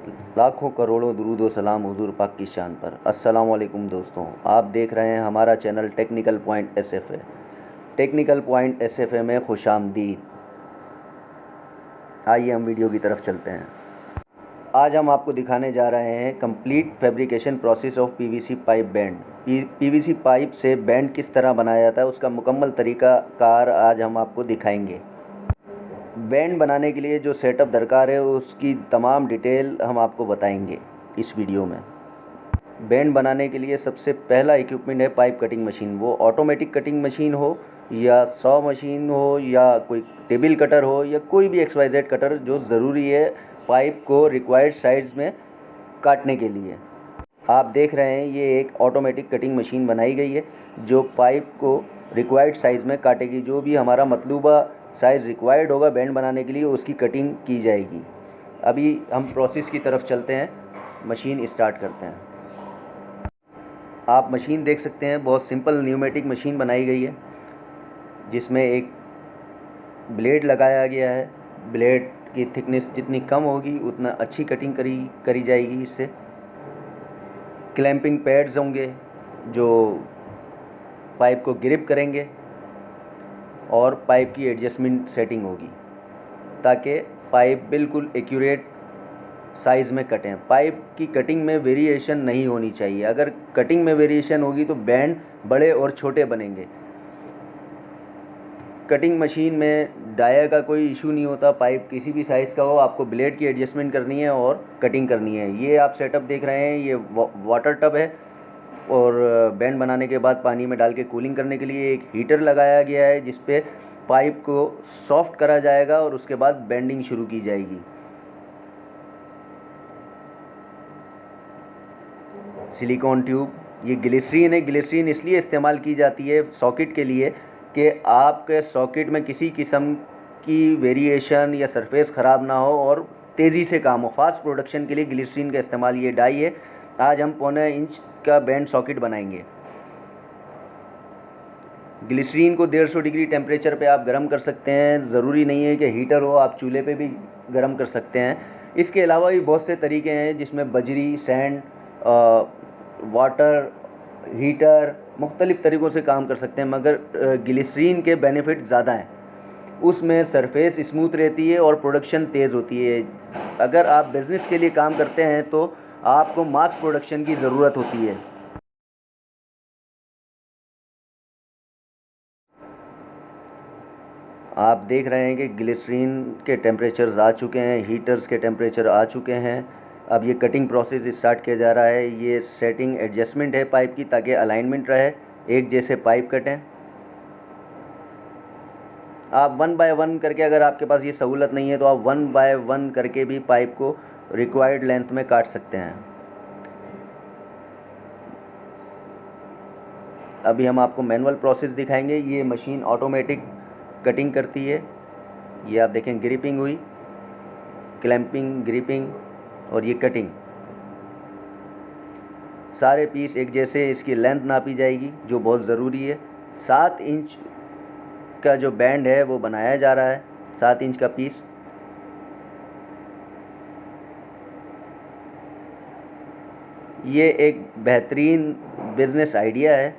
लाखों करोड़ों दुरूद व सलाम हुजूर पाक की शान पर। अस्सलाम वालेकुम दोस्तों, आप देख रहे हैं हमारा channel technical point SFA। Technical point SFA में खुशामदीद। आइए हम वीडियो की तरफ चलते हैं। आज हम आपको दिखाने जा रहे हैं complete fabrication process of PVC pipe band. PVC pipe से बैंड किस तरह बनाया जाता है उसका मुकम्मल तरीक़ाकार आज हम आपको दिखाएंगे। बैंड बनाने के लिए जो सेटअप दरकार है उसकी तमाम डिटेल हम आपको बताएंगे इस वीडियो में। बैंड बनाने के लिए सबसे पहला इक्विपमेंट है पाइप कटिंग मशीन। वो ऑटोमेटिक कटिंग मशीन हो या सॉ मशीन हो या कोई टेबल कटर हो या कोई भी XYZ कटर, जो ज़रूरी है पाइप को रिक्वायर्ड साइज़ में काटने के लिए। आप देख रहे हैं ये एक ऑटोमेटिक कटिंग मशीन बनाई गई है जो पाइप को रिक्वायर्ड साइज़ में काटेगी। जो भी हमारा मतलूबा साइज़ रिक्वायर्ड होगा बैंड बनाने के लिए उसकी कटिंग की जाएगी। अभी हम प्रोसेस की तरफ चलते हैं, मशीन स्टार्ट करते हैं। आप मशीन देख सकते हैं, बहुत सिंपल न्यूमेटिक मशीन बनाई गई है जिसमें एक ब्लेड लगाया गया है। ब्लेड की थिकनेस जितनी कम होगी उतना अच्छी कटिंग करी जाएगी। इससे क्लैंपिंग पैड्स होंगे जो पाइप को ग्रिप करेंगे और पाइप की एडजस्टमेंट सेटिंग होगी ताकि पाइप बिल्कुल एक्यूरेट साइज़ में कटें। पाइप की कटिंग में वेरिएशन नहीं होनी चाहिए। अगर कटिंग में वेरिएशन होगी तो बैंड बड़े और छोटे बनेंगे। कटिंग मशीन में डाया का कोई इशू नहीं होता। पाइप किसी भी साइज़ का हो, आपको ब्लेड की एडजस्टमेंट करनी है और कटिंग करनी है। ये आप सेटअप देख रहे हैं, ये वाटर टब है और बैंड बनाने के बाद पानी में डाल के कूलिंग करने के लिए एक हीटर लगाया गया है जिस पे पाइप को सॉफ्ट करा जाएगा और उसके बाद बेंडिंग शुरू की जाएगी। सिलिकॉन ट्यूब, ये ग्लिसरीन है। ग्लिसरीन इसलिए इस्तेमाल की जाती है सॉकेट के लिए कि आपके सॉकेट में किसी किस्म की वेरिएशन या सरफेस ख़राब ना हो और तेज़ी से काम हो। फास्ट प्रोडक्शन के लिए ग्लिसरीन का इस्तेमाल ये डाई है। आज हम 0.25 इंच का बैंड सॉकेट बनाएंगे। ग्लिसरीन को 150 डिग्री टेम्परेचर पे आप गर्म कर सकते हैं। ज़रूरी नहीं है कि हीटर हो, आप चूल्हे पे भी गर्म कर सकते हैं। इसके अलावा भी बहुत से तरीके हैं जिसमें बजरी, सैंड, वाटर, हीटर, मुख्तलिफ़ तरीक़ों से काम कर सकते हैं। मगर ग्लिसरीन के बेनिफिट ज़्यादा हैं। उसमें सरफेस स्मूथ रहती है और प्रोडक्शन तेज़ होती है। अगर आप बिज़नेस के लिए काम करते हैं तो आपको मास प्रोडक्शन की ज़रूरत होती है। आप देख रहे हैं कि ग्लिसरीन के टेम्परेचर्स आ चुके हैं, हीटर्स के टेम्परेचर आ चुके हैं। अब ये कटिंग प्रोसेस स्टार्ट किया जा रहा है। ये सेटिंग एडजस्टमेंट है पाइप की ताकि अलाइनमेंट रहे, एक जैसे पाइप कटें। आप 1 बाय 1 करके, अगर आपके पास ये सहूलत नहीं है तो आप 1 बाय 1 करके भी पाइप को रिक्वायर्ड लेंथ में काट सकते हैं। अभी हम आपको मैनुअल प्रोसेस दिखाएंगे। ये मशीन ऑटोमेटिक कटिंग करती है। ये आप देखें, ग्रिपिंग हुई, क्लैंपिंग, ग्रिपिंग और ये कटिंग। सारे पीस एक जैसे इसकी लेंथ नापी जाएगी जो बहुत ज़रूरी है। 7 इंच का जो बैंड है वो बनाया जा रहा है, 7 इंच का पीस। ये एक बेहतरीन बिज़नेस आइडिया है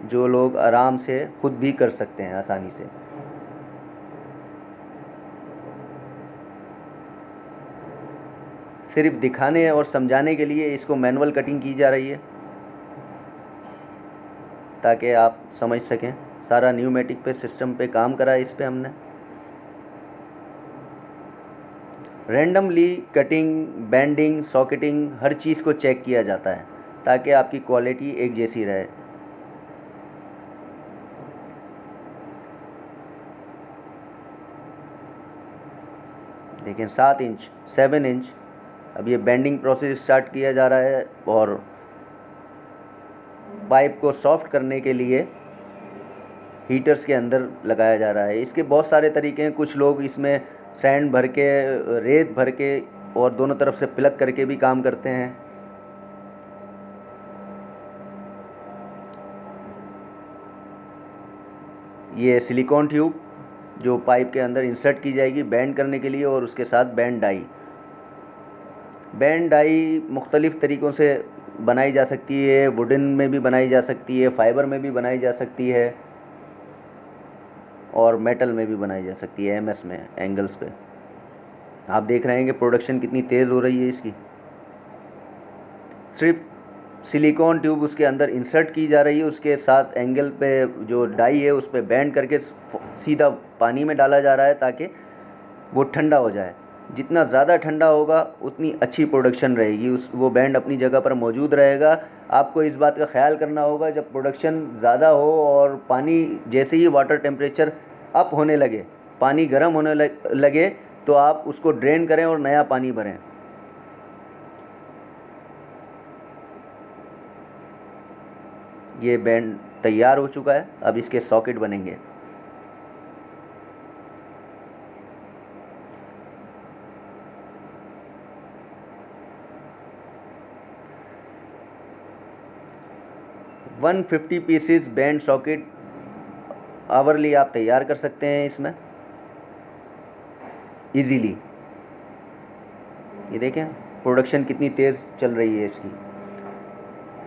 जो लोग आराम से खुद भी कर सकते हैं आसानी से। सिर्फ दिखाने और समझाने के लिए इसको मैनुअल कटिंग की जा रही है ताकि आप समझ सकें। सारा न्यूमेटिक पे सिस्टम पे काम करा है इस पे हमने। रैंडमली कटिंग, बेंडिंग, सॉकेटिंग हर चीज़ को चेक किया जाता है ताकि आपकी क्वालिटी एक जैसी रहे। देखें 7 इंच, 7 इंच। अब ये बेंडिंग प्रोसेस स्टार्ट किया जा रहा है और पाइप को सॉफ्ट करने के लिए हीटर्स के अंदर लगाया जा रहा है। इसके बहुत सारे तरीके हैं। कुछ लोग इसमें सैंड भर के, रेत भर के और दोनों तरफ से प्लग करके भी काम करते हैं। ये सिलिकॉन ट्यूब जो पाइप के अंदर इंसर्ट की जाएगी बैंड करने के लिए, और उसके साथ बैंड डाई। बैंड डाई मुख्तलिफ़ तरीक़ों से बनाई जा सकती है, वुडन में भी बनाई जा सकती है, फाइबर में भी बनाई जा सकती है, और मेटल में भी बनाई जा सकती है, एमएस में, एंगल्स पे। आप देख रहे हैं कि प्रोडक्शन कितनी तेज़ हो रही है इसकी। सिर्फ सिलिकॉन ट्यूब उसके अंदर इंसर्ट की जा रही है, उसके साथ एंगल पे जो डाई है उस पर बैंड करके सीधा पानी में डाला जा रहा है ताकि वो ठंडा हो जाए। जितना ज़्यादा ठंडा होगा उतनी अच्छी प्रोडक्शन रहेगी, वो बैंड अपनी जगह पर मौजूद रहेगा। आपको इस बात का ख्याल करना होगा, जब प्रोडक्शन ज़्यादा हो और पानी जैसे ही वाटर टेम्परेचर अप होने लगे, पानी गर्म होने लगे, तो आप उसको ड्रेन करें और नया पानी भरें। ये बैंड तैयार हो चुका है, अब इसके सॉकेट बनेंगे। One 50 pieces band socket hourly आप तैयार कर सकते हैं इसमें इजीली। ये देखें प्रोडक्शन कितनी तेज़ चल रही है इसकी।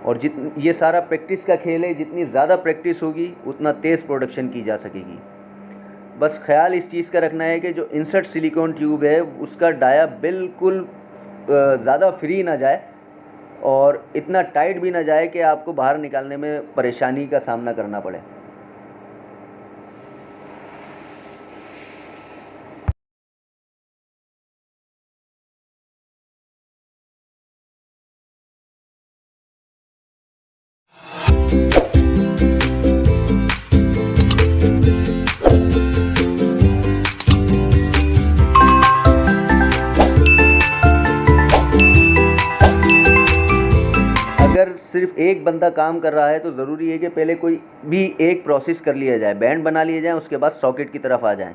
और ये सारा प्रैक्टिस का खेल है, जितनी ज़्यादा प्रैक्टिस होगी उतना तेज़ प्रोडक्शन की जा सकेगी। बस ख्याल इस चीज़ का रखना है कि जो इंसर्ट सिलिकॉन ट्यूब है उसका डाया बिल्कुल ज़्यादा फ्री ना जाए और इतना टाइट भी ना जाए कि आपको बाहर निकालने में परेशानी का सामना करना पड़े। अगर सिर्फ एक बंदा काम कर रहा है तो ज़रूरी है कि पहले कोई भी एक प्रोसेस कर लिया जाए, बैंड बना लिए जाए, उसके बाद सॉकेट की तरफ आ जाएं।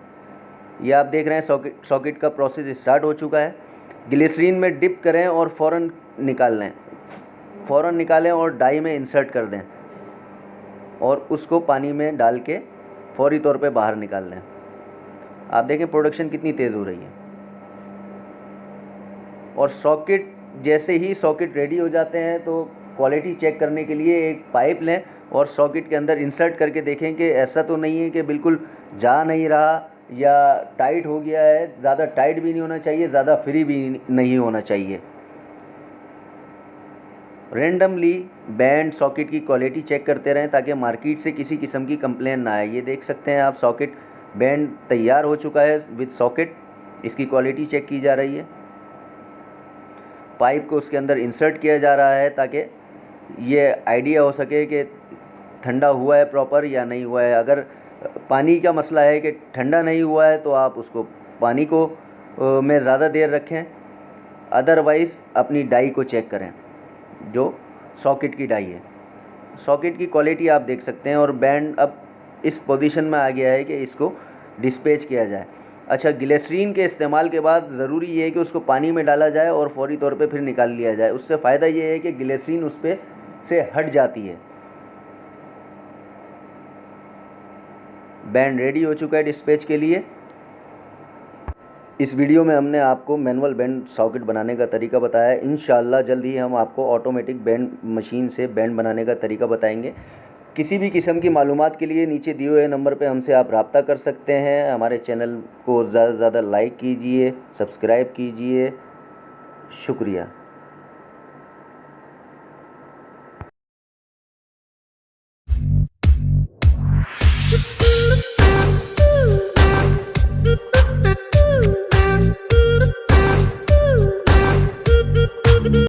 ये आप देख रहे हैं सॉकेट का प्रोसेस स्टार्ट हो चुका है। ग्लिसरीन में डिप करें और फ़ौरन निकालें और डाई में इंसर्ट कर दें और उसको पानी में डाल के फौरी तौर पे बाहर निकाल लें। आप देखें प्रोडक्शन कितनी तेज़ हो रही है। और जैसे ही सॉकेट रेडी हो जाते हैं तो क्वालिटी चेक करने के लिए एक पाइप लें और सॉकेट के अंदर इंसर्ट करके देखें कि ऐसा तो नहीं है कि बिल्कुल जा नहीं रहा या टाइट हो गया है। ज़्यादा टाइट भी नहीं होना चाहिए, ज़्यादा फ्री भी नहीं होना चाहिए। रेंडमली बैंड सॉकेट की क्वालिटी चेक करते रहें ताकि मार्केट से किसी किस्म की कंप्लेन ना आए। ये देख सकते हैं आप, सॉकेट बैंड तैयार हो चुका है विद सॉकेट। इसकी क्वालिटी चेक की जा रही है। पाइप को उसके अंदर इंसर्ट किया जा रहा है ताकि ये आइडिया हो सके कि ठंडा हुआ है प्रॉपर या नहीं हुआ है। अगर पानी का मसला है कि ठंडा नहीं हुआ है तो आप उसको पानी को में ज़्यादा देर रखें। अदरवाइज़ अपनी डाई को चेक करें, जो सॉकेट की डाई है। सॉकेट की क्वालिटी आप देख सकते हैं और बैंड अब इस पोजीशन में आ गया है कि इसको डिस्पैच किया जाए। अच्छा, ग्लिसरीन के इस्तेमाल के बाद ज़रूरी ये है कि उसको पानी में डाला जाए और फौरी तौर पे फिर निकाल लिया जाए। उससे फ़ायदा ये है कि ग्लिसरीन उस पर से हट जाती है। बैंड रेडी हो चुका है डिस्पैच के लिए। इस वीडियो में हमने आपको मैनुअल बैंड सॉकेट बनाने का तरीका बताया है। इंशाल्लाह जल्द ही हम आपको ऑटोमेटिक बैंड मशीन से बैंड बनाने का तरीका बताएंगे। किसी भी किस्म की मालूमात के लिए नीचे दिए हुए नंबर पे हमसे आप रब्ता कर सकते हैं। हमारे चैनल को ज़्यादा से ज़्यादा लाइक कीजिए, सब्सक्राइब कीजिए। शुक्रिया।